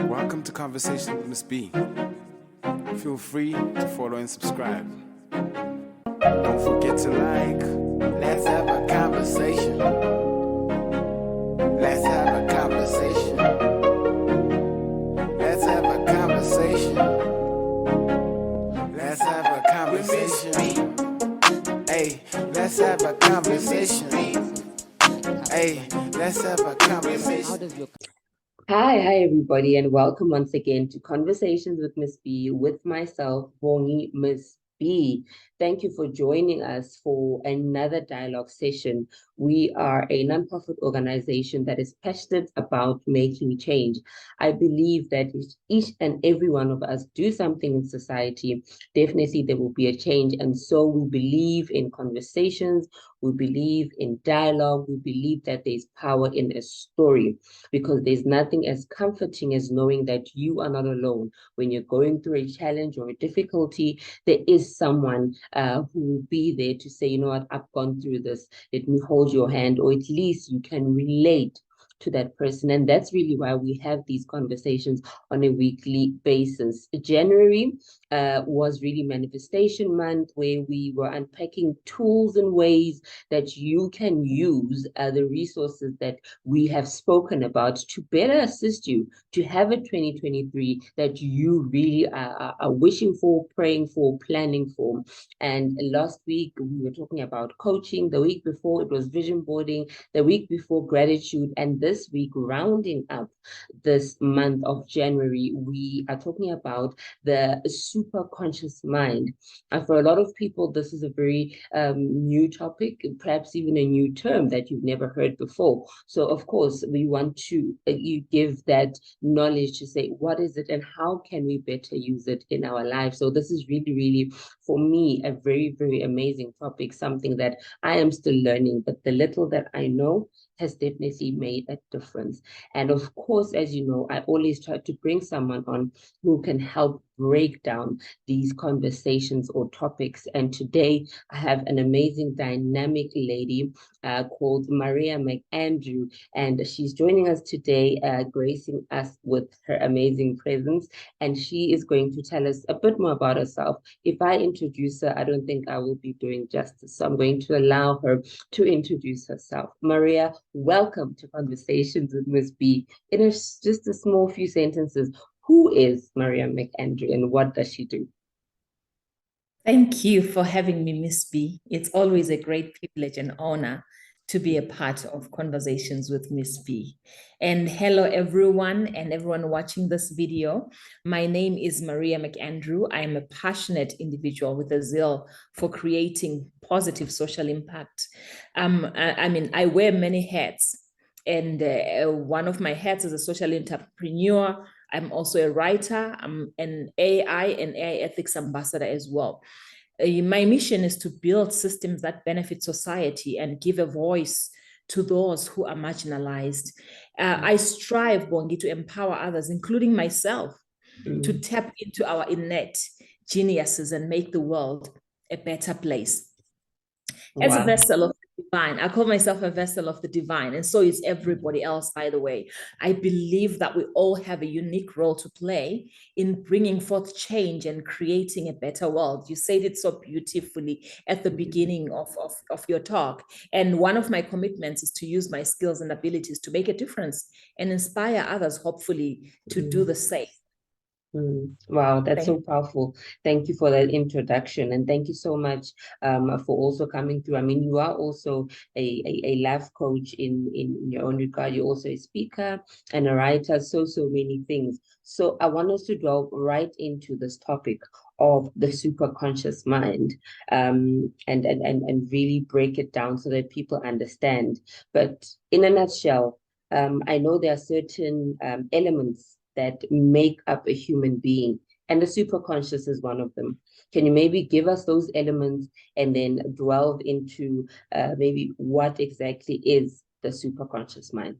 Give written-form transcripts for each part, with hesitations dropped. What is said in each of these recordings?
Welcome to Conversation with Miss B. Feel free to follow and subscribe. Don't forget to like. Let's have a conversation. Let's have a conversation. Let's have a conversation. Let's have a conversation. Hey, let's have a conversation. Hey, let's have a conversation. Hi everybody, and welcome once again to Conversations with Miss B with myself, Bongi Miss B. Thank you for joining us for another dialogue session. We are a nonprofit organization that is passionate about making change. I believe that if each and every one of us do something in society, definitely there will be a change. And so we believe in conversations, we believe in dialogue, we believe that there's power in a story, because there's nothing as comforting as knowing that you are not alone. When you're going through a challenge or a difficulty, there is someone who will be there to say, you know what, I've gone through this, let me hold your hand, or at least you can relate to that person. And that's really why we have these conversations on a weekly basis. January was really manifestation month, where we were unpacking tools and ways that you can use the resources that we have spoken about to better assist you to have a 2023 that you really are wishing for, praying for, planning for. And last week we were talking about coaching. The week before it was vision boarding. The week before gratitude. And this week, rounding up this month of January, we are talking about the superconscious mind. And for a lot of people, this is a very new topic, perhaps even a new term that you've never heard before. So of course, we want to you give that knowledge to say, what is it and how can we better use it in our life? So this is really, really, for me, a very, very amazing topic, something that I am still learning, but the little that I know has definitely made a difference. And of course, as you know, I always try to bring someone on who can help break down these conversations or topics. And today I have an amazing dynamic lady called Maria McAndrew, and she's joining us today, gracing us with her amazing presence. And she is going to tell us a bit more about herself. If I introduce her, I don't think I will be doing justice. So I'm going to allow her to introduce herself. Maria, welcome to Conversations with Miss B. In just a small few sentences, who is Maria McAndrew and what does she do? Thank you for having me, Miss B. It's always a great privilege and honor to be a part of Conversations with Miss B. And hello, everyone, and everyone watching this video. My name is Maria McAndrew. I am a passionate individual with a zeal for creating positive social impact. I wear many hats, and one of my hats is a social entrepreneur. I'm also a writer. I'm an AI and AI ethics ambassador as well. My mission is to build systems that benefit society and give a voice to those who are marginalized. I strive, Bongi, to empower others, including myself, to tap into our innate geniuses and make the world a better place. As a vessel of the divine, I call myself a vessel of the divine, and so is everybody else, by the way. I believe that we all have a unique role to play in bringing forth change and creating a better world. You said it so beautifully at the beginning of your talk. And one of my commitments is to use my skills and abilities to make a difference and inspire others, hopefully, to do the same. Wow, that's so powerful. Thank you for that introduction, and thank you so much for also coming through. I mean, you are also a life coach in your own regard. You're also a speaker and a writer, so many things. So I want us to delve right into this topic of the superconscious mind, and really break it down so that people understand. But in a nutshell, I know there are certain elements that make up a human being, and the superconscious is one of them. Can you maybe give us those elements and then delve into maybe what exactly is the superconscious mind?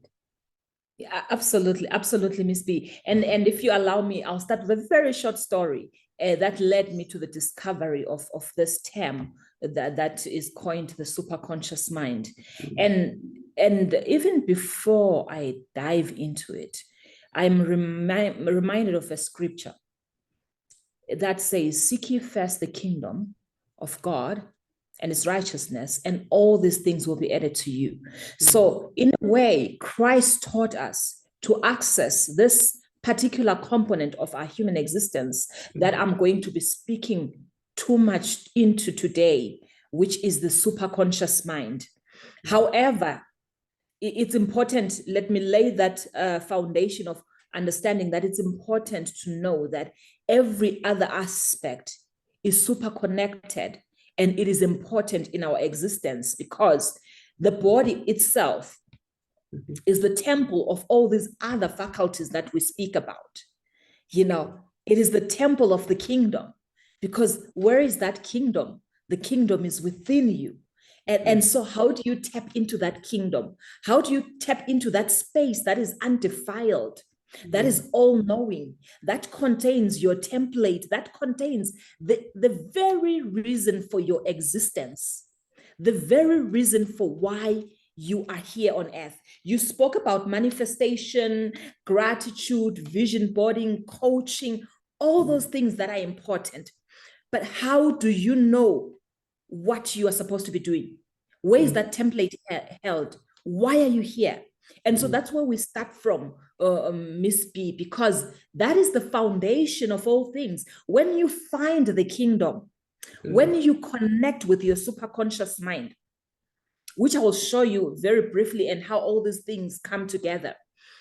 Yeah, absolutely, Miss B. And if you allow me, I'll start with a very short story that led me to the discovery of this term that is coined the superconscious mind. And even before I dive into it, I'm reminded of a scripture that says, seek ye first the kingdom of God and its righteousness, and all these things will be added to you. So in a way, Christ taught us to access this particular component of our human existence that I'm going to be speaking too much into today, which is the superconscious mind. However, it's important, let me lay that foundation of understanding that it's important to know that every other aspect is super connected, and it is important in our existence because the body itself is the temple of all these other faculties that we speak about. You know, it is the temple of the kingdom, because where is that kingdom? The kingdom is within you. And so how do you tap into that kingdom? How do you tap into that space that is undefiled, that is all-knowing, that contains your template, that contains the very reason for your existence, the very reason for why you are here on earth? You spoke about manifestation, gratitude, vision boarding, coaching, all those things that are important. But how do you know what you are supposed to be doing? Where is that template held? Why are you here? And so that's where we start from, Miss B, because that is the foundation of all things. When you find the kingdom, when you connect with your superconscious mind, which I will show you very briefly, and how all these things come together,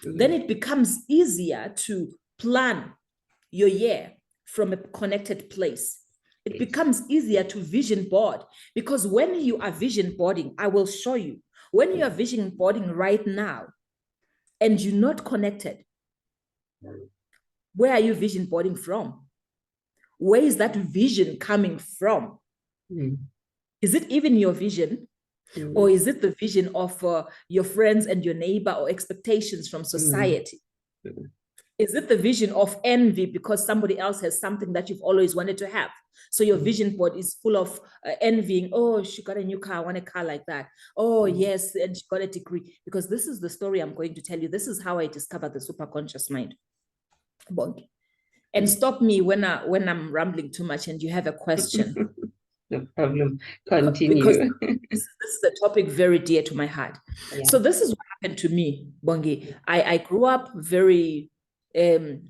then it becomes easier to plan your year from a connected place. It becomes easier to vision board, because when you are vision boarding, I will show you, when you are vision boarding right now and you're not connected, where are you vision boarding from? Where is that vision coming from? Is it even your vision? Or is it the vision of your friends and your neighbor, or expectations from society? Is it the vision of envy because somebody else has something that you've always wanted to have? So your vision board is full of envying. Oh, she got a new car. I want a car like that. Oh, yes. And she got a degree. Because this is the story I'm going to tell you. This is how I discovered the superconscious mind. And stop me when I'm rambling too much and you have a question. No problem. Continue. Because this is a topic very dear to my heart. Yeah. So this is what happened to me, Bongi. I grew up very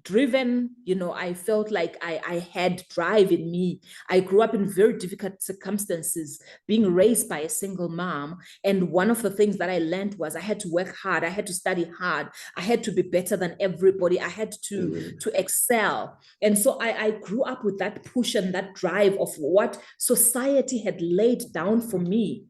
driven. You know, I felt like I had drive in me. I grew up in very difficult circumstances, being raised by a single mom. And one of the things that I learned was I had to work hard. I had to study hard. I had to be better than everybody. I had to excel. And so I grew up with that push and that drive of what society had laid down for me.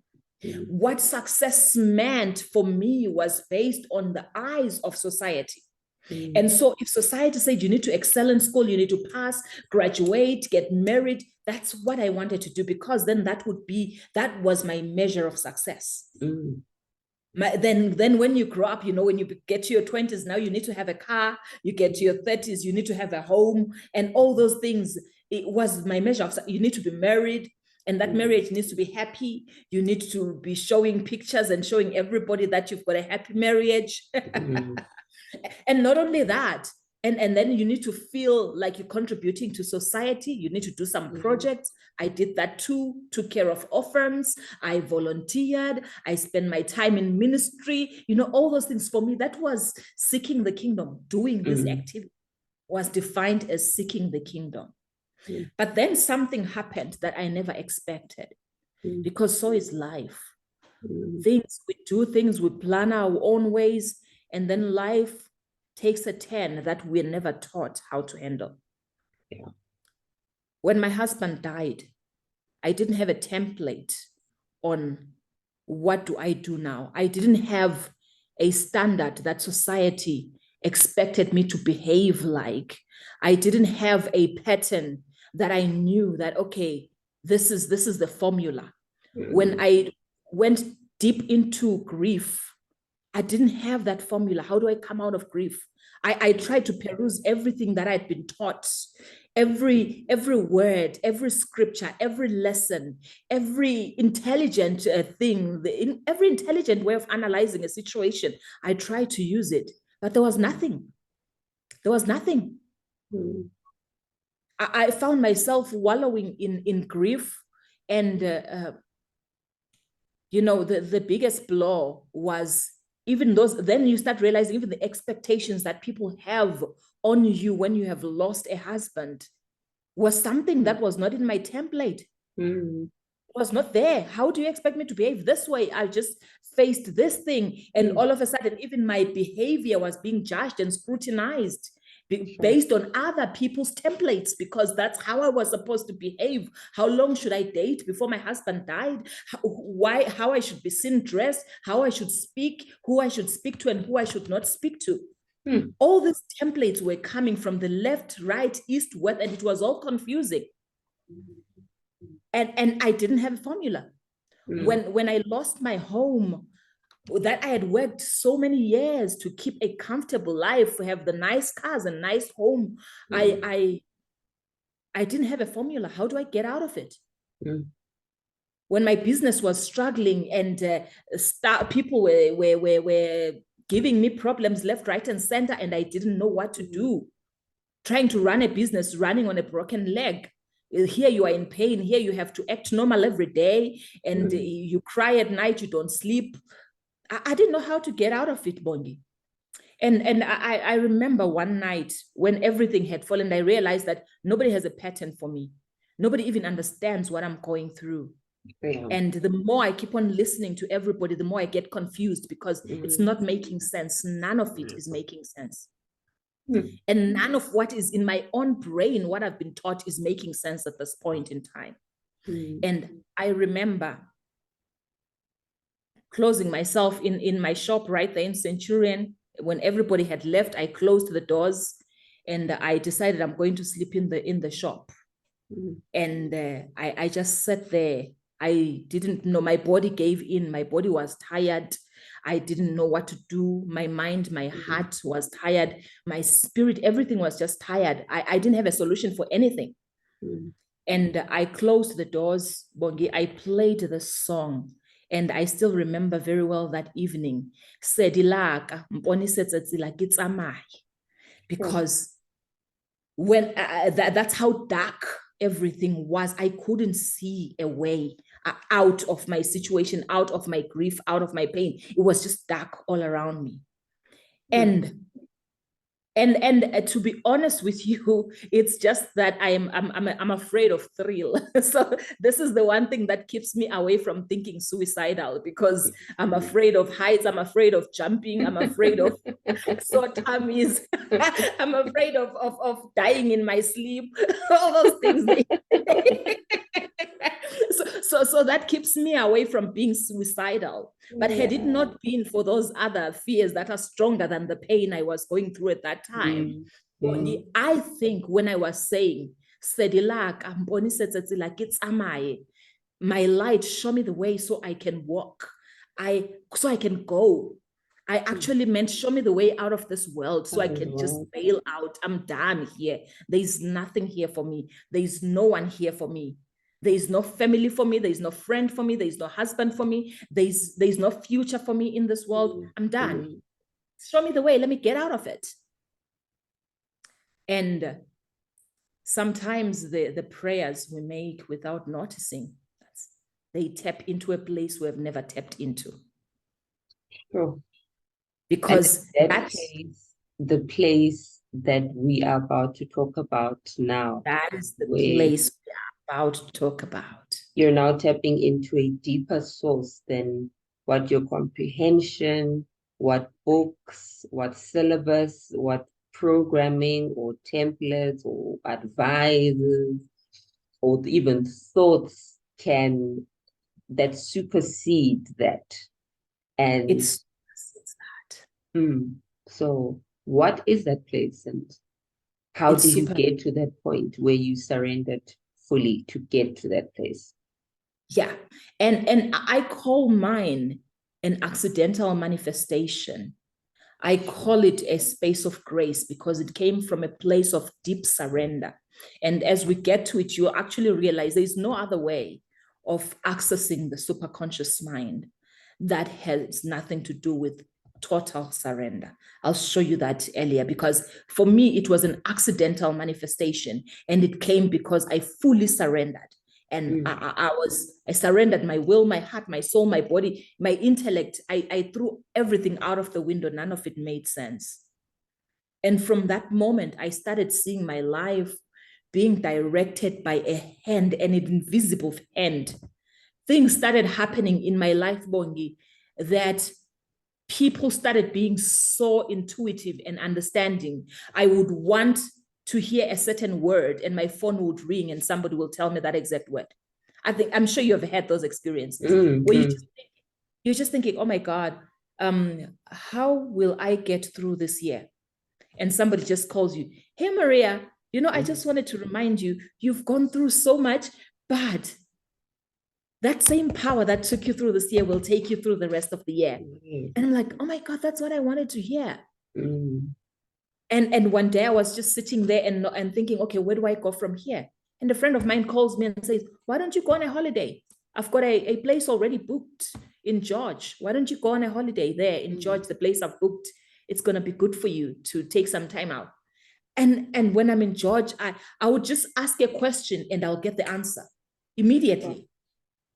What success meant for me was based on the eyes of society. And so if society said you need to excel in school, you need to pass, graduate, get married, that's what I wanted to do, because then that was my measure of success. Then when you grow up, you know, when you get to your 20s, now you need to have a car, you get to your 30s, you need to have a home, and all those things. It was my measure of, you need to be married, and that marriage needs to be happy. You need to be showing pictures and showing everybody that you've got a happy marriage. And not only that, and then you need to feel like you're contributing to society. You need to do some projects. I did that too, took care of orphans. I volunteered. I spent my time in ministry. You know, all those things. For me, that was seeking the kingdom. Doing this activity was defined as seeking the kingdom. But then something happened that I never expected, because so is life. Things we do, things we plan our own ways, and then life takes a turn that we're never taught how to handle. When my husband died, I didn't have a template on what do I do now. I didn't have a standard that society expected me to behave like. I didn't have a pattern that I knew that, okay, this is the formula. When I went deep into grief, I didn't have that formula. How do I come out of grief? I tried to peruse everything that I'd been taught, every word, every scripture, every lesson, every intelligent thing, every intelligent way of analyzing a situation. I tried to use it, but there was nothing. There was nothing. I found myself wallowing in grief. And, you know, the biggest blow was even those, then you start realizing even the expectations that people have on you when you have lost a husband was something that was not in my template. Was not there. How do you expect me to behave this way? I just faced this thing. And all of a sudden, even my behavior was being judged and scrutinized based on other people's templates, because that's how I was supposed to behave. How long should I date before my husband died? How I should be seen dressed, how I should speak, who I should speak to and who I should not speak to. All these templates were coming from the left, right, east, west, and it was all confusing. And I didn't have a formula. When I lost my home, that I had worked so many years to keep a comfortable life, have the nice cars and nice home, I didn't have a formula. How do I get out of it? When my business was struggling and people were giving me problems left, right, and center, and I didn't know what to do. Trying to run a business, running on a broken leg. Here you are in pain. Here you have to act normal every day, and you cry at night. You don't sleep. I didn't know how to get out of it, Bongi. And I remember one night when everything had fallen, I realized that nobody has a pattern for me. Nobody even understands what I'm going through. And the more I keep on listening to everybody, the more I get confused, because it's not making sense. None of it is making sense. And none of what is in my own brain, what I've been taught, is making sense at this point in time. And I remember closing myself in my shop right there in Centurion. When everybody had left, I closed the doors and I decided I'm going to sleep in the shop. And I just sat there. I didn't know, my body gave in. My body was tired. I didn't know what to do. My mind, my heart was tired. My spirit, everything was just tired. I didn't have a solution for anything. And I closed the doors, Bongi. I played the song. And I still remember very well that evening. Because when that's how dark everything was. I couldn't see a way out of my situation, out of my grief, out of my pain. It was just dark all around me. And to be honest with you, it's just that I'm afraid of thrill. So this is the one thing that keeps me away from thinking suicidal, because I'm afraid of heights, I'm afraid of jumping, I'm afraid of short tummies, I'm afraid of dying in my sleep, all those things. So that keeps me away from being suicidal. But had it not been for those other fears that are stronger than the pain I was going through at that time, I think when I was saying, my light, show me the way so I can walk, so I can go. I actually meant show me the way out of this world so I can just bail out. I'm done here. There's nothing here for me. There's no one here for me. There is no family for me. There is no friend for me. There is no husband for me. There's no future for me in this world. I'm done. Show me the way. Let me get out of it. And sometimes the prayers we make without noticing, they tap into a place we have never tapped into. Sure. Because that's the place that we are about to talk about now. That is the place we are about to talk about. You're now tapping into a deeper source than what your comprehension, what books, what syllabus, what programming or templates or advices or even thoughts that supersede that. And it's that. So what is that place, and how did you get to that point where you surrendered fully to get to that place? Yeah. And I call mine an accidental manifestation. I call it a space of grace because it came from a place of deep surrender. And as we get to it, you actually realize there's no other way of accessing the superconscious mind that has nothing to do with total surrender. I'll show you that earlier, because for me, it was an accidental manifestation, and it came because I fully surrendered. And I surrendered my will, my heart, my soul, my body, my intellect. I threw everything out of the window. None of it made sense. And from that moment, I started seeing my life being directed by a hand, an invisible hand. Things started happening in my life, Bongi, that people started being so intuitive and understanding. I would want to hear a certain word and my phone would ring and somebody will tell me that exact word. I'm sure you have had those experiences where you're just thinking, oh my God, how will I get through this year? And somebody just calls you, hey, Maria, I just wanted to remind you, you've gone through so much, but that same power that took you through this year will take you through the rest of the year. And I'm like, oh my God, that's what I wanted to hear. And one day I was just sitting there and thinking, okay, where do I go from here? And a friend of mine calls me and says, why don't you go on a holiday? I've got a place already booked in George. Why don't you go on a holiday there in George, the place I've booked? It's going to be good for you to take some time out. And when I'm in George, I would just ask a question and I'll get the answer immediately.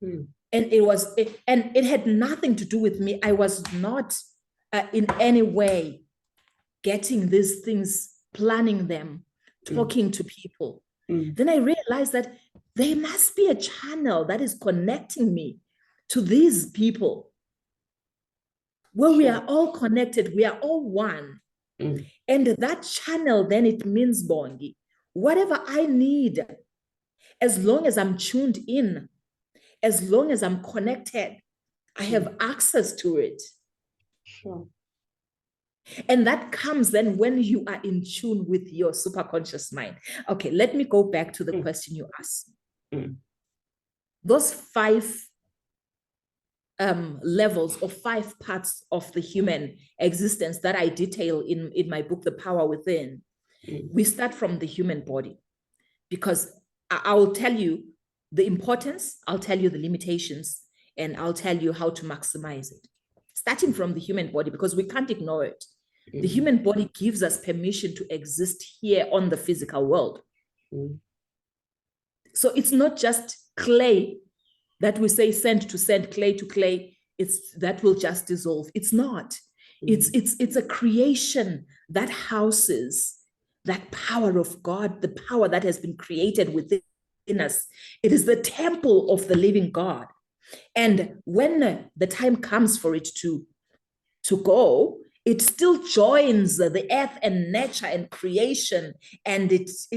And it had nothing to do with me. I was not in any way getting these things, planning them, talking to people. Then I realized that there must be a channel that is connecting me to these people where we are all connected, we are all one. And that channel, then it means, Bongi, whatever I need, as long as I'm tuned in, as long as I'm connected, I have access to it. Sure. And that comes then when you are in tune with your superconscious mind. Okay, let me go back to the question you asked. Those 5 levels or 5 parts of the human existence that I detail in my book, The Power Within, we start from the human body, because I will tell you the importance, I'll tell you the limitations, and I'll tell you how to maximize it. Starting from the human body, because we can't ignore it. The human body gives us permission to exist here on the physical world. So it's not just clay that we say sand to sand, clay to clay, that will just dissolve. It's not. It's a creation that houses that power of God, the power that has been created within us. It is the temple of the living God. And when the time comes for it to go, it still joins the earth and nature and creation, and it's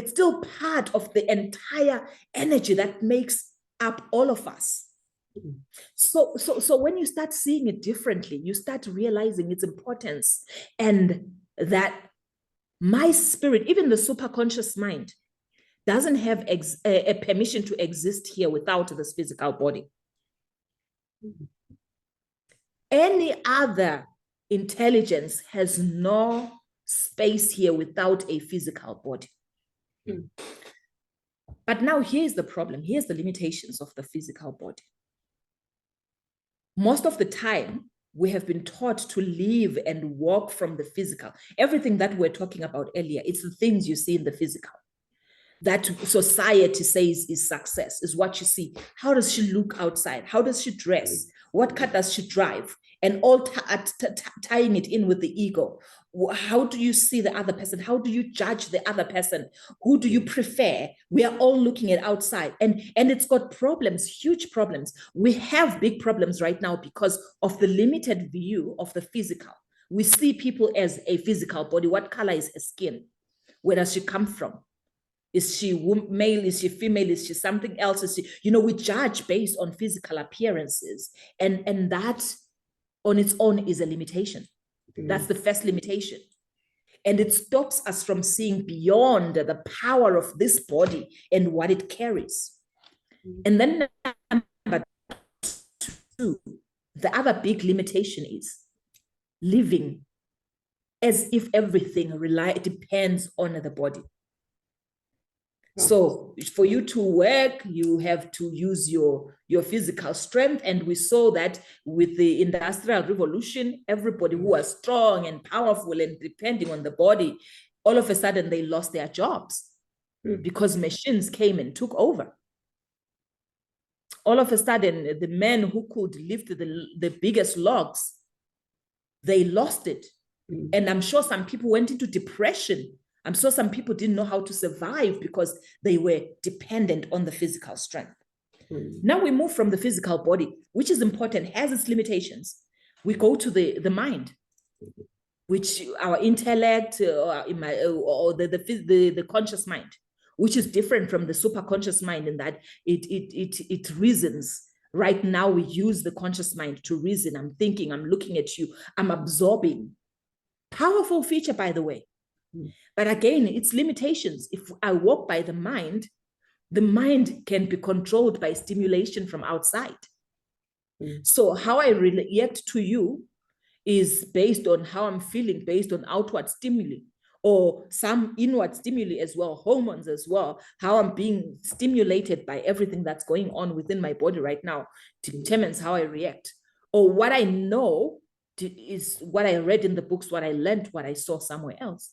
still part of the entire energy that makes up all of us. So when you start seeing it differently, you start realizing its importance, and that my spirit, even the superconscious mind, doesn't have a permission to exist here without this physical body. Any other intelligence has no space here without a physical body. But now here's the problem. Here's the limitations of the physical body. Most of the time, we have been taught to live and walk from the physical. Everything that we're talking about earlier, it's the things you see in the physical. That society says is success, is what you see. How does she look outside? How does she dress? What car does she drive? And all tying it in with the ego. How do you see the other person? How do you judge the other person? Who do you prefer? We are all looking at outside, and it's got problems, huge problems. We have big problems right now because of the limited view of the physical. We see people as a physical body. What color is her skin? Where does she come from? Is she male? Is she female? Is she something else? Is she, we judge based on physical appearances. And that on its own is a limitation. That's the first limitation. And it stops us from seeing beyond the power of this body and what it carries. And then number 2, the other big limitation is living as if everything depends on the body. So for you to work, you have to use your physical strength. And we saw that with the Industrial Revolution, everybody who was strong and powerful and depending on the body, all of a sudden they lost their jobs because machines came and took over. All of a sudden, the men who could lift the biggest logs, they lost it. And I'm sure some people went into depression. I'm sure some people didn't know how to survive because they were dependent on the physical strength. Now we move from the physical body, which is important, has its limitations. We go to the mind, which our intellect or the conscious mind, which is different from the superconscious mind in that it reasons. Right now, we use the conscious mind to reason. I'm thinking, I'm looking at you, I'm absorbing. Powerful feature, by the way. But again, its limitations. If I walk by the mind can be controlled by stimulation from outside. So how I react to you is based on how I'm feeling, based on outward stimuli, or some inward stimuli as well, hormones as well, how I'm being stimulated by everything that's going on within my body right now determines how I react. Or what I know is what I read in the books, what I learned, what I saw somewhere else.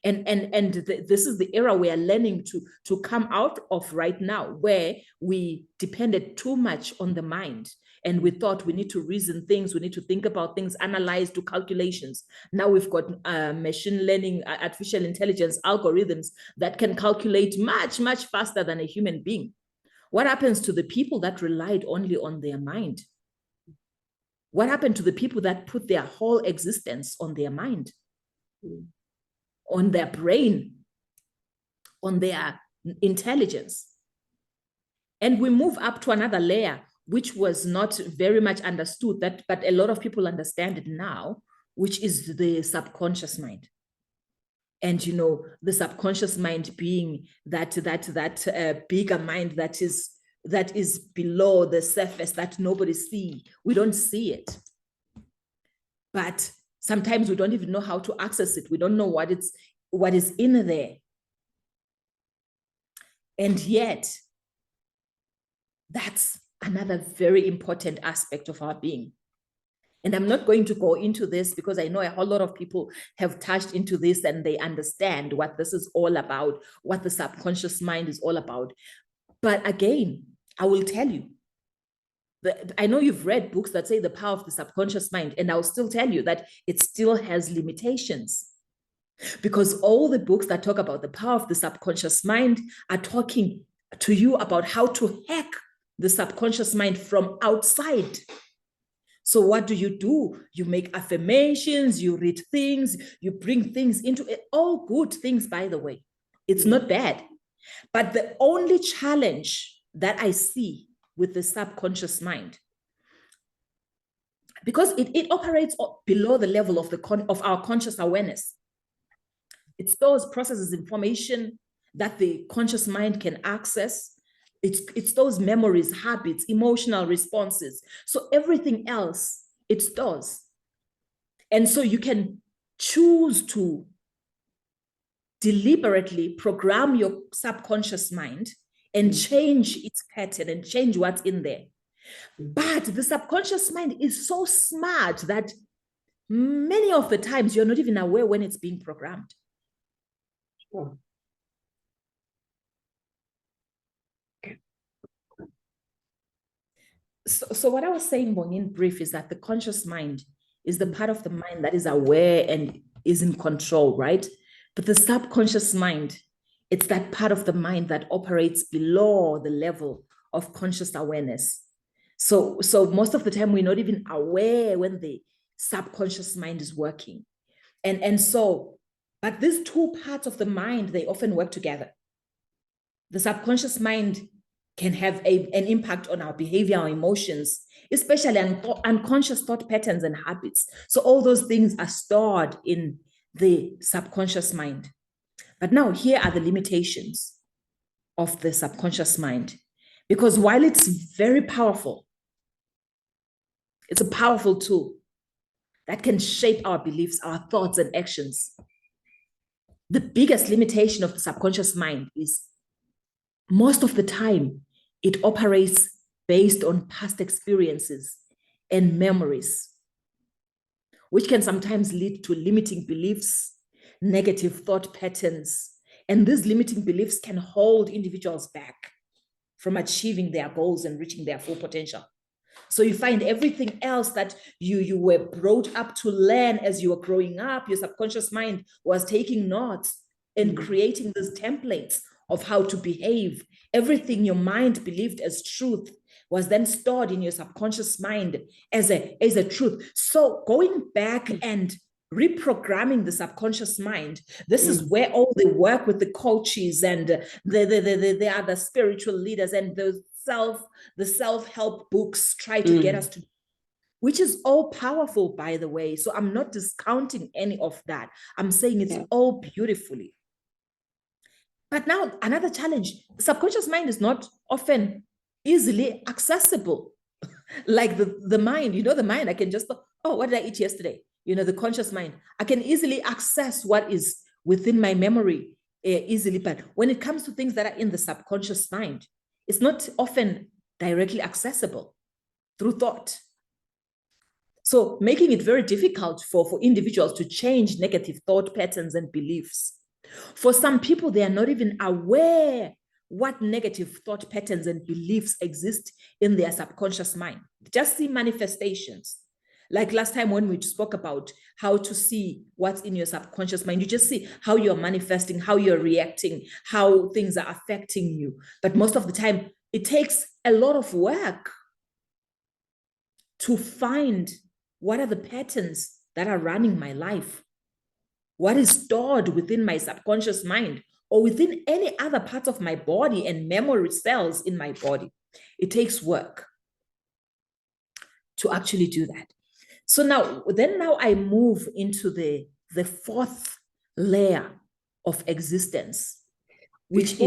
This is the era we are learning to come out of right now, where we depended too much on the mind. And we thought we need to reason things, we need to think about things, analyze, do calculations. Now we've got machine learning, artificial intelligence, algorithms that can calculate much, much faster than a human being. What happens to the people that relied only on their mind? What happened to the people that put their whole existence on their mind, on their brain, on their intelligence? And we move up to another layer, which was not very much understood, but a lot of people understand it now, which is the subconscious mind. And the subconscious mind being that bigger mind that is below the surface that nobody sees. We don't see it. But sometimes we don't even know how to access it. We don't know what is in there. And yet, that's another very important aspect of our being. And I'm not going to go into this because I know a whole lot of people have touched into this and they understand what this is all about, what the subconscious mind is all about. But again, I will tell you, I know you've read books that say the power of the subconscious mind, and I'll still tell you that it still has limitations. Because all the books that talk about the power of the subconscious mind are talking to you about how to hack the subconscious mind from outside. So what do? You make affirmations, you read things, you bring things into it, all good things, by the way. It's not bad. But the only challenge that I see with the subconscious mind, because it operates below the level of our conscious awareness. It stores, processes information that the conscious mind can access. It stores memories, habits, emotional responses. So everything else it stores. And so you can choose to deliberately program your subconscious mind and change its pattern and change what's in there. But the subconscious mind is so smart that many of the times you're not even aware when it's being programmed. Sure. So what I was saying, Bong, in brief, is that the conscious mind is the part of the mind that is aware and is in control, right? But the subconscious mind, it's that part of the mind that operates below the level of conscious awareness. So most of the time, we're not even aware when the subconscious mind is working. But these two parts of the mind, they often work together. The subconscious mind can have an impact on our behavior, our emotions, especially unconscious thought patterns and habits. So all those things are stored in the subconscious mind. But now here are the limitations of the subconscious mind. Because while it's very powerful, it's a powerful tool that can shape our beliefs, our thoughts and actions. the biggest limitation of the subconscious mind is most of the time it operates based on past experiences and memories, which can sometimes lead to limiting beliefs, negative thought patterns. And these limiting beliefs can hold individuals back from achieving their goals and reaching their full potential. So you find everything else that you were brought up to learn as you were growing up, your subconscious mind was taking notes and creating these templates of how to behave. Everything your mind believed as truth was then stored in your subconscious mind as a truth. So going back and reprogramming the subconscious mind, this is where all the work with the coaches and the other spiritual leaders and the self-help books try to get us to, which is all powerful, by the way. So I'm not discounting any of that. I'm saying it's all beautifully. But now another challenge, subconscious mind is not often easily accessible. Like the mind, the mind, I can just, oh, what did I eat yesterday? The conscious mind, I can easily access what is within my memory easily. But when it comes to things that are in the subconscious mind, it's not often directly accessible through thought. So making it very difficult for individuals to change negative thought patterns and beliefs. For some people, they are not even aware what negative thought patterns and beliefs exist in their subconscious mind. Just see manifestations. Like last time when we spoke about how to see what's in your subconscious mind, you just see how you're manifesting, how you're reacting, how things are affecting you. But most of the time, it takes a lot of work to find what are the patterns that are running my life, what is stored within my subconscious mind or within any other parts of my body and memory cells in my body. It takes work to actually do that. So now I move into the fourth layer of existence, which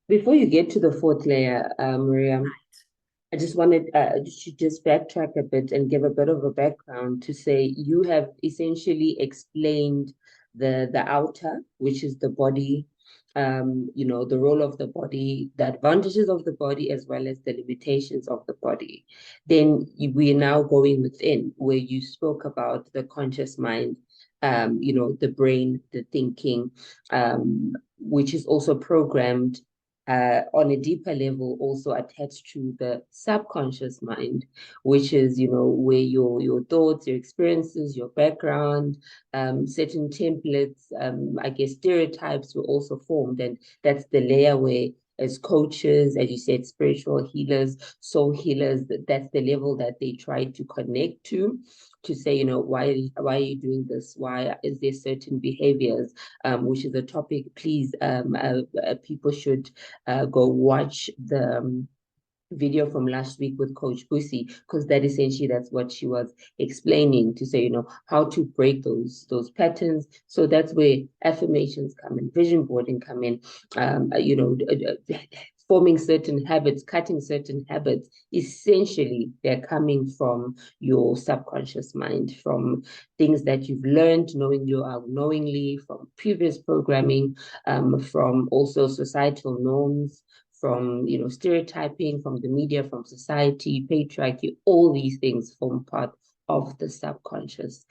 before you get to the fourth layer, Miriam, I just wanted to just backtrack a bit and give a bit of a background to say you have essentially explained the outer, which is the body, the role of the body, the advantages of the body, as well as the limitations of the body. Then we are now going within, where you spoke about the conscious mind, the brain, the thinking, which is also programmed on a deeper level, also attached to the subconscious mind, which is, where your thoughts, your experiences, your background, certain templates, I guess stereotypes were also formed. And that's the layer where, as coaches, as you said, spiritual healers, soul healers, that's the level that they try to connect to say, why are you doing this? Why is there certain behaviors, which is a topic, please, people should go watch the video from last week with Coach Busi, because that's what she was explaining, to say, how to break those patterns. So that's where affirmations come in, vision boarding come in, forming certain habits, cutting certain habits. Essentially, they're coming from your subconscious mind, from things that you've learned knowingly or unknowingly, from previous programming, from also societal norms, from stereotyping, from the media, from society, patriarchy. All these things form part of the subconscious.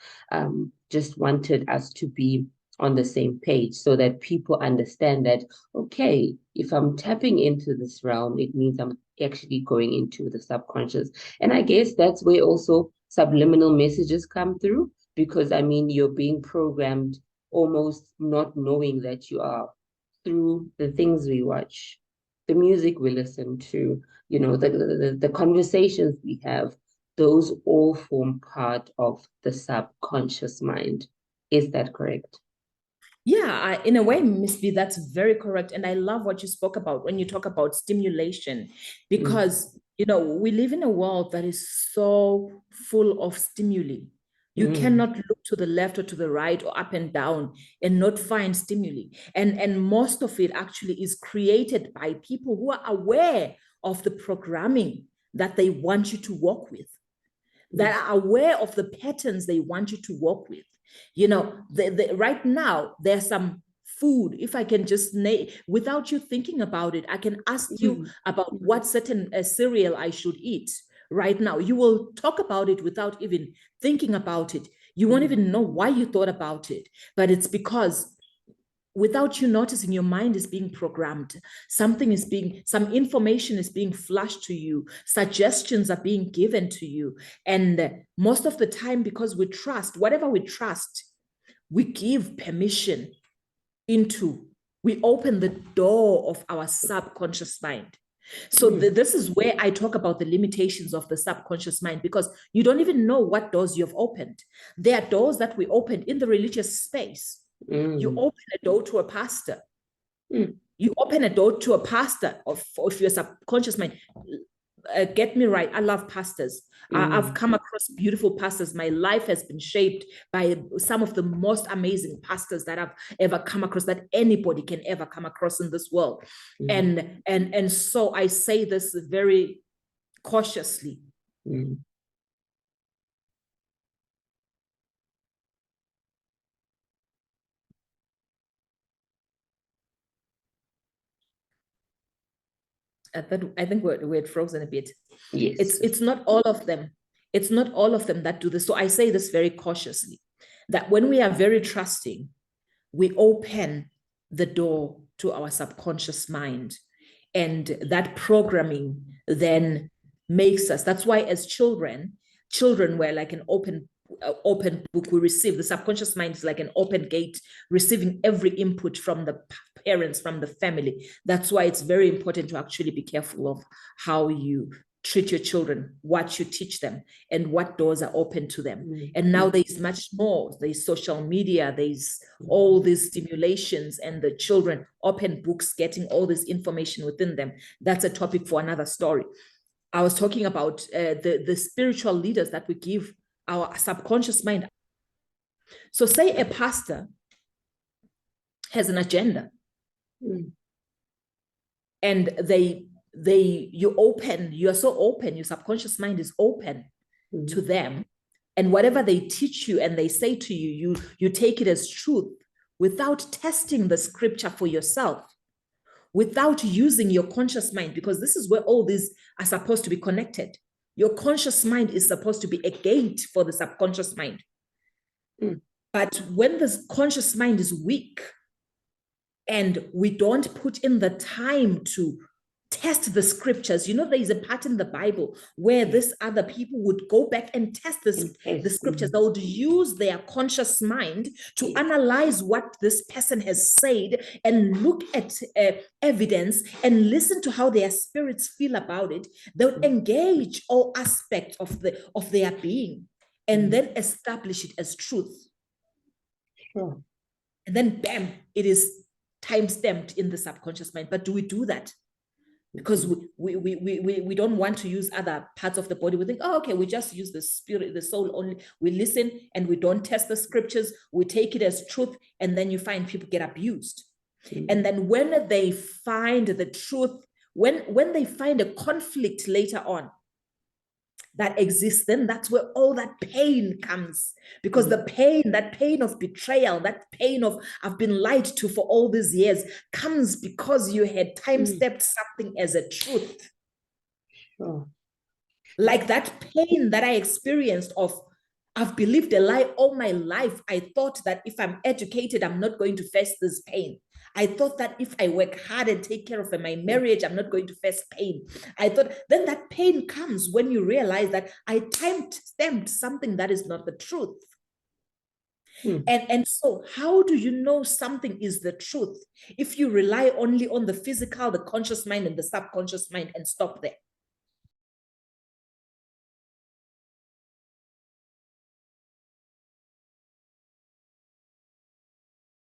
Just wanted us to be on the same page so that people understand that, okay, if I'm tapping into this realm, it means I'm actually going into the subconscious. And I guess that's where also subliminal messages come through, because you're being programmed almost not knowing that you are, through the things we watch, the music we listen to, the conversations we have. Those all form part of the subconscious mind. Is that correct? Yeah, in a way, Miss B, that's very correct. And I love what you spoke about when you talk about stimulation, because, we live in a world that is so full of stimuli. You cannot look to the left or to the right or up and down and not find stimuli. And most of it actually is created by people who are aware of the programming that they want you to work with, that are aware of the patterns they want you to work with. Right now, there's some food, if I can just name, without you thinking about it, I can ask you about what certain cereal I should eat right now. You will talk about it without even thinking about it. You won't even know why you thought about it, but it's because without you noticing, your mind is being programmed. Some information is being flashed to you. Suggestions are being given to you. And most of the time, because we trust, whatever we trust, we give permission into, we open the door of our subconscious mind. So this is where I talk about the limitations of the subconscious mind, because you don't even know what doors you've opened. There are doors that we opened in the religious space. You open a door to a pastor. You open a door to a pastor of your subconscious mind. Get me right, I love pastors. I've come across beautiful pastors. My life has been shaped by some of the most amazing pastors that I've ever come across, that anybody can ever come across in this world. And so I say this very cautiously. I think we're frozen a bit. Yes. It's not all of them. It's not all of them that do this. So I say this very cautiously, that when we are very trusting, we open the door to our subconscious mind. And that programming then makes us, that's why as children were like an open book. We receive, the subconscious mind is like an open gate, receiving every input from the parents, from the family. That's why it's very important to actually be careful of how you treat your children, what you teach them, and what doors are open to them. And now there's much more. There's social media, there's all these stimulations, and the children open books, getting all this information within them. That's a topic for another story. I was talking about the spiritual leaders that we give our subconscious mind. So say a pastor has an agenda, and you are so open, your subconscious mind is open to them, and whatever they teach you and they say to you, you take it as truth without testing the scripture for yourself, without using your conscious mind, because this is where all these are supposed to be connected. Your conscious mind is supposed to be a gate for the subconscious mind. But when the conscious mind is weak and we don't put in the time to test the scriptures, there is a part in the Bible where this other people would go back and test the scriptures. They would use their conscious mind to analyze what this person has said and look at evidence and listen to how their spirits feel about it. They would engage all aspects of their being and then establish it as truth. And then bam, it is time-stamped in the subconscious mind. But do we do that? Because we don't want to use other parts of the body. We think, oh, okay, we just use the spirit, the soul only. We listen and we don't test the scriptures. We take it as truth, and then you find people get abused. And then when they find the truth, when they find a conflict later on that exists, then that's where all that pain comes. Because that pain of betrayal, that pain of I've been lied to for all these years, comes because you had time-stepped something as a truth. Like that pain that I experienced of, I've believed a lie all my life. I thought that if I'm educated, I'm not going to face this pain. I thought that if I work hard and take care of my marriage, I'm not going to face pain. I thought, then that pain comes when you realize that I time-stamped something that is not the truth. And so how do you know something is the truth if you rely only on the physical, the conscious mind, and the subconscious mind and stop there?